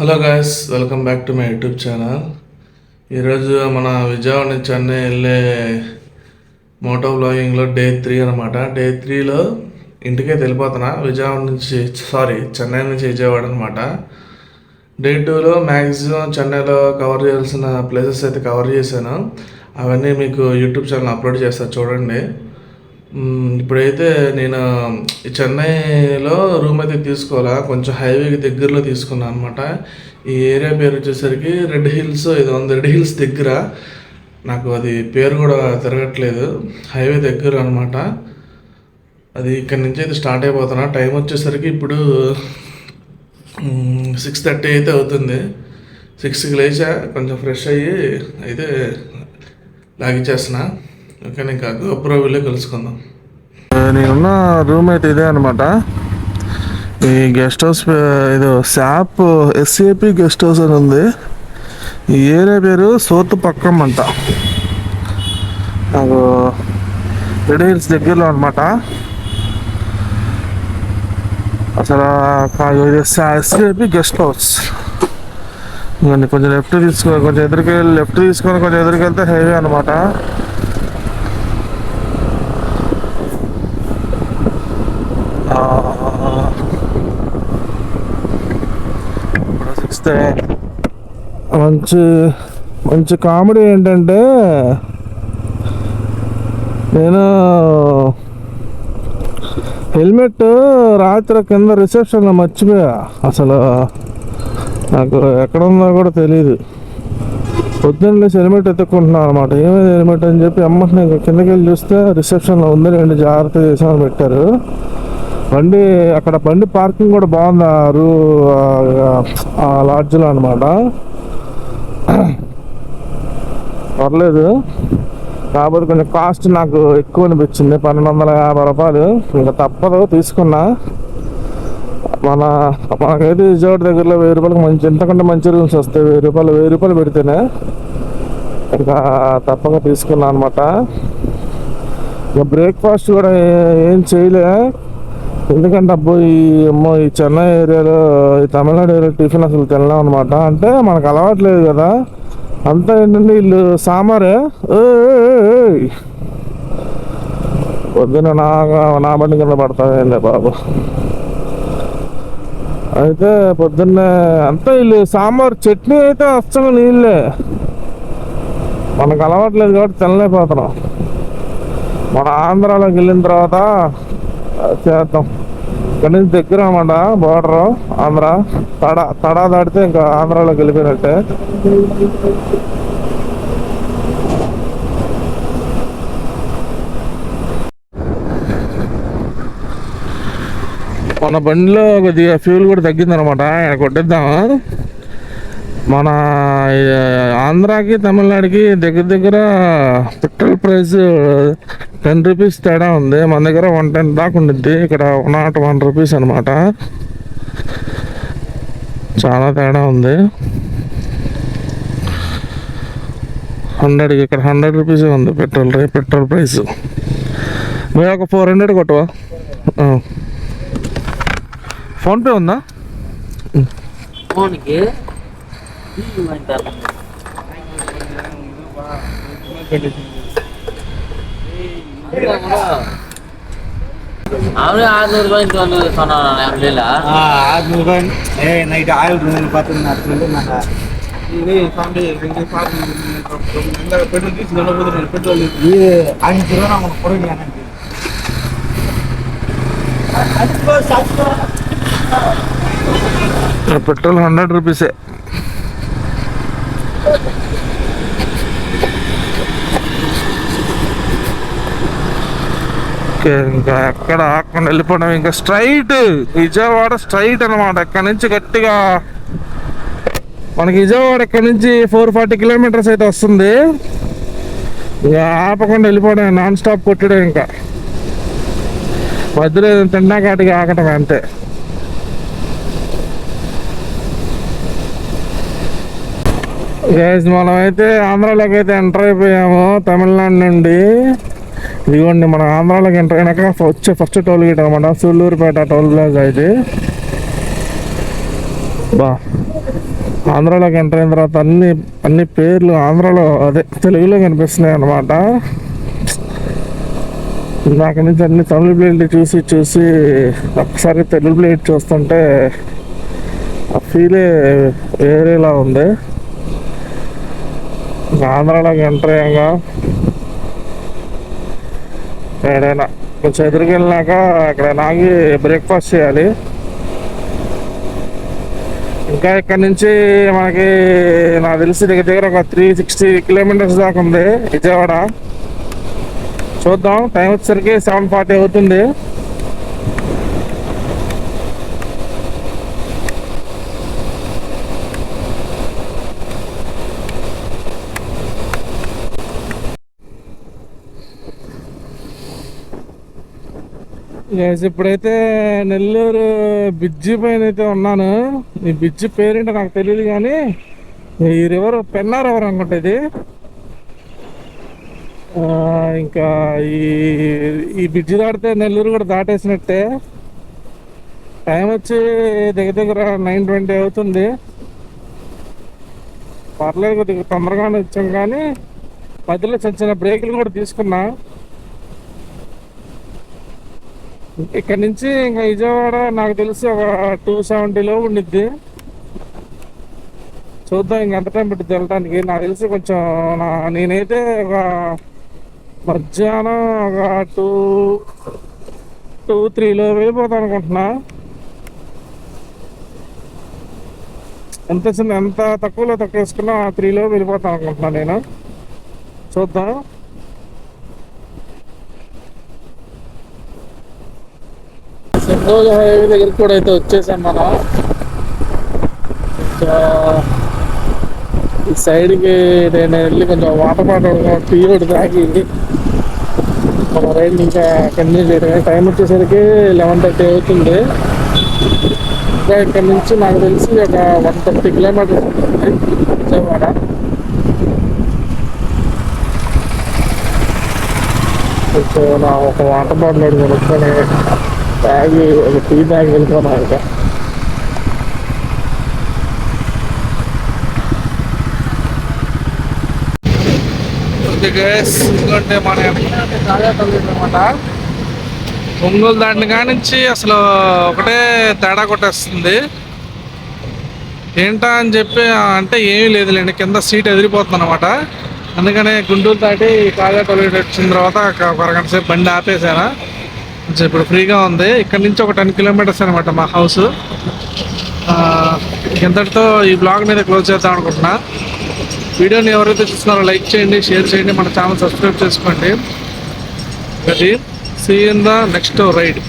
Hello guys, welcome back to my YouTube channel. ఈరోజు మన విజయవాడ నుంచి చెన్నై వెళ్ళే మోటో బ్లాగింగ్లో డే 3 అనమాట. డే 3లో ఇంటికే వెళ్ళిపోతున్నా. విజయవాడ నుంచి చెన్నై నుంచి విజయవాడ అనమాట. డే 2లో మ్యాక్సిమం చెన్నైలో కవర్ చేయాల్సిన ప్లేసెస్ అయితే కవర్ చేశాను. అవన్నీ మీకు యూట్యూబ్ ఛానల్ అప్లోడ్ చేస్తాను, చూడండి. ఇప్పుడైతే నేను చెన్నైలో రూమ్ అయితే తీసుకోవాలా, కొంచెం హైవేకి దగ్గరలో తీసుకున్నాను అనమాట. ఈ ఏరియా పేరు వచ్చేసరికి రెడ్ హిల్స్ ఇది ఉంది. రెడ్ హిల్స్ దగ్గర, నాకు అది పేరు కూడా తిరగట్లేదు. హైవే దగ్గర అనమాట. అది ఇక్కడి నుంచి అయితే స్టార్ట్ అయిపోతున్నా. టైం వచ్చేసరికి ఇప్పుడు 6:30 అయితే అవుతుంది. 6కి లేచా, కొంచెం ఫ్రెష్ అయ్యి అయితే లాగిచ్చేస్తున్నా. ఓకే, ఇంకా గోప్రో వెళ్ళి కలుసుకుందాం. నేనున్న రూమ్ అయితే ఇదే అనమాట. ఈ గెస్ట్ హౌస్ ఇది శాప్ ఎస్ఏపి గెస్ట్ హౌస్ అని ఉంది. ఈ ఏరియా పేరు సోతు పక్కం అంట. నాకు రెడ్ హిల్స్ దగ్గరలో అనమాట. అసలు ఎస్ఏపి గెస్ట్ హౌస్. కొంచెం లెఫ్ట్ తీసుకొని కొంచెం ఎదురుకి వెళ్తే హైవే అనమాట. మంచి కామెడీ ఏంటంటే, నేను హెల్మెట్ రాత్రి కింద రిసెప్షన్లో మర్చిపోయా. అసలు నాకు ఎక్కడ ఉందో కూడా తెలియదు. పొద్దున్న హెల్మెట్ ఎత్తుక్కుంటున్నాను అనమాట. ఏమైంది హెల్మెట్ అని చెప్పి అమ్మని కిందకి వెళ్ళి చూస్తే రిసెప్షన్లో ఉంది. 2 జాగ్రత్త చేసామని పెట్టారు. బండి పార్కింగ్ కూడా బాగుంది ఆ లాడ్జ్లో అనమాట. పర్లేదు, కాకపోతే కొంచెం కాస్ట్ నాకు ఎక్కువ అనిపించింది, 1250 రూపాయలు. ఇంకా తప్పదు, తీసుకున్నా. మనకైతే విజయవాడ దగ్గరలో 1000 రూపాయలకి ఎంతకంటే మంచి రూమ్స్ వస్తాయి. 1000 రూపాయలు పెడితేనే. ఇంకా తప్పక తీసుకున్నా అనమాట. ఇంకా బ్రేక్ఫాస్ట్ కూడా ఏం చేయలే, ఎందుకంటే ఈ చెన్నై ఏరియాలో, ఈ తమిళనాడు ఏరియాలో టిఫిన్ అసలు తినలేం అనమాట. అంటే మనకు అలవాట్లేదు కదా. అంతా ఏంటంటే వీళ్ళు సాంబారే. పొద్దున్న నా బండి కింద పడతాయండి బాబు. అయితే పొద్దున్నే అంతా వీళ్ళు సాంబార్, చట్నీ అయితే అచ్చగా నీళ్ళే. మనకు అలవాట్లేదు కాబట్టి తినలేకపోతున్నాం. మన ఆంధ్రాలోకి వెళ్ళిన తర్వాత చేద్దాం. ఇక్కడ నుంచి దగ్గర అన్నమాట బోర్డరు ఆంధ్ర. తడా దాటితే ఇంకా ఆంధ్రాలోకి వెళ్ళిపోయినట్టే. మన బండిలో కొద్దిగా ఫ్యూల్ కూడా తగ్గిందనమాట. కొట్టిద్దాము. మన ఆంధ్రాకి తమిళనాడుకి దగ్గర పెట్రోల్ ప్రైస్ 10 రూపీస్ తేడా ఉంది. మన దగ్గర 110 దాకా ఉండిద్ది, ఇక్కడ 101 రూపీస్ అనమాట. చాలా తేడా ఉంది. 100కి ఇక్కడ 100 రూపీసే ఉంది పెట్రోల్ ప్రైస్. మీరు ఒక 400 కొట్టవా? ఫోన్పే ఉందా? ఫోన్కి அவனே 600 ரூபாய்க்கு வந்து சொன்னான். அப்படில 600 ரூபாய் நைட்டு 1000 பார்த்துருந்தேன். நாங்கள் இது சாமி இங்கே பார்த்து பெட்ரோல் டீசல் நல்லா போதும். பெட்ரோல் இது 5 ரூபா நான் உங்களுக்கு கொடுங்க. పెట్రోల్ 100 రూపీసే. ఇంకా ఎక్కడ ఆకుండా వెళ్ళిపోవడం. ఇంకా స్ట్రైట్ విజయవాడ స్ట్రైట్ అనమాట. ఇక్కడ నుంచి గట్టిగా మనకి విజయవాడ ఇక్కడ నుంచి 440 కిలోమీటర్స్ అయితే వస్తుంది. ఇక ఆపకుండా వెళ్ళిపోవడం, నాన్ స్టాప్ కొట్టడం. ఇంకా మధ్యలో తిండాకాటికి ఆగటం అంతే. మనం అయితే ఆంధ్రాలోకి అయితే ఎంటర్ అయిపోయాము తమిళనాడు నుండి. ఇదిగోండి మన ఆంధ్రాలోకి ఎంటర్ అయినాక వచ్చే ఫస్ట్ టోల్ గేట్ అనమాట, సూళ్ళూరుపేట టోల్ ప్లాజా. అయితే బా ఆంధ్రాలోకి ఎంటర్ అయిన తర్వాత అన్ని పేర్లు ఆంధ్రాలో అదే తెలుగులో కనిపిస్తున్నాయి అన్నమాట. నాకు నుంచి అన్ని తమిళ ప్లేట్లు చూసి ఒకసారి తెలుగు ప్లేట్ చూస్తుంటే ఆ ఫీలే వేరేలా ఉంది. ఆంధ్రాలోకి ఎంటర్ అయ్యాక ఎక్కడైనా కొంచెం ఎదురుకి వెళ్ళినాక అక్కడ నాగి బ్రేక్ఫాస్ట్ చేయాలి. ఇంకా ఇక్కడ నుంచి మనకి నాకు తెలిసి దగ్గర ఒక 360 కిలోమీటర్స్ దాకా ఉంది విజయవాడ. చూద్దాం, టైం వచ్చేసరికి 7:40 అవుతుంది. ఇప్పుడైతే నెల్లూరు బ్రిడ్జి పైన అయితే ఉన్నాను. ఈ బ్రిడ్జి పేరేంటో నాకు తెలియదు కానీ ఈ రివర్ పెన్నా రివర్ అనుకుంటా ఇది. ఇంకా ఈ బ్రిడ్జి దాటితే నెల్లూరు కూడా దాటేసినట్టే. టైం వచ్చి దగ్గర 9:20 అవుతుంది. పర్లేదు, కొద్దిగా తొందరగానే వచ్చాం కానీ మధ్యలో చిన్న బ్రేకులు కూడా తీసుకున్నా. ఇక్కడ నుంచి ఇంకా విజయవాడ నాకు తెలిసి ఒక 270 ఉండిద్ది. చూద్దాం ఇంక ఎంత టైం పట్టింది వెళ్ళడానికి. నాకు తెలిసి కొంచెం నేనైతే ఒక మధ్యాహ్నం ఒక 2-3 వెళ్ళిపోతాను అనుకుంటున్నా. ఎంత తక్కువ వేసుకున్నా 3 వెళ్ళిపోతాను అనుకుంటున్నా నేను. చూద్దాం. సింగోల్ హైవే దగ్గరికి కూడా అయితే వచ్చేసాం మనం. ఈ సైడ్కి నేను వెళ్ళి కొంచెం వాటర్ బాటిల్ టీ ఒకటి తాగి మన రైడ్ ఇంకా కంటిన్యూ చేయడం. టైం వచ్చేసరికి 11:30 అవుతుంది. ఇంకా ఇక్కడ నుంచి నాకు తెలిసి ఒక 130 కిలోమీటర్స్ ఉంటుంది విజయవాడ. కొంచెం నా ఒక వాటర్ బాటిల్ కొనుక్కొని తాగి ఒక టీ తాగి వెళ్ళిపోయినా. ఇంకా ఎందుకంటే మన అనమాట ఒంగోలు దాటిని కానించి అసలు ఒకటే తేడా కొట్టేస్తుంది. ఏంటా అని చెప్పి అంటే ఏమీ లేదులేండి, కింద సీట్ ఎదిరిపోతుంది అనమాట. అందుకనే గుంటూరు దాటి కాజా టోల్గేట్ వచ్చిన తర్వాత ఒక అరగంట సేపు బండి ఆపేసాను. కొంచెం ఇప్పుడు ఫ్రీగా ఉంది. ఇక్కడ నుంచి ఒక 10 కిలోమీటర్స్ అనమాట మా హౌస్. ఇంతటితో ఈ బ్లాగ్ మీద క్లోజ్ చేద్దాం అనుకుంటున్నా. వీడియోని ఎవరైతే చూస్తున్నారో లైక్ చేయండి, షేర్ చేయండి, మన ఛానల్ సబ్స్క్రైబ్ చేసుకోండి. అది see in the next ride.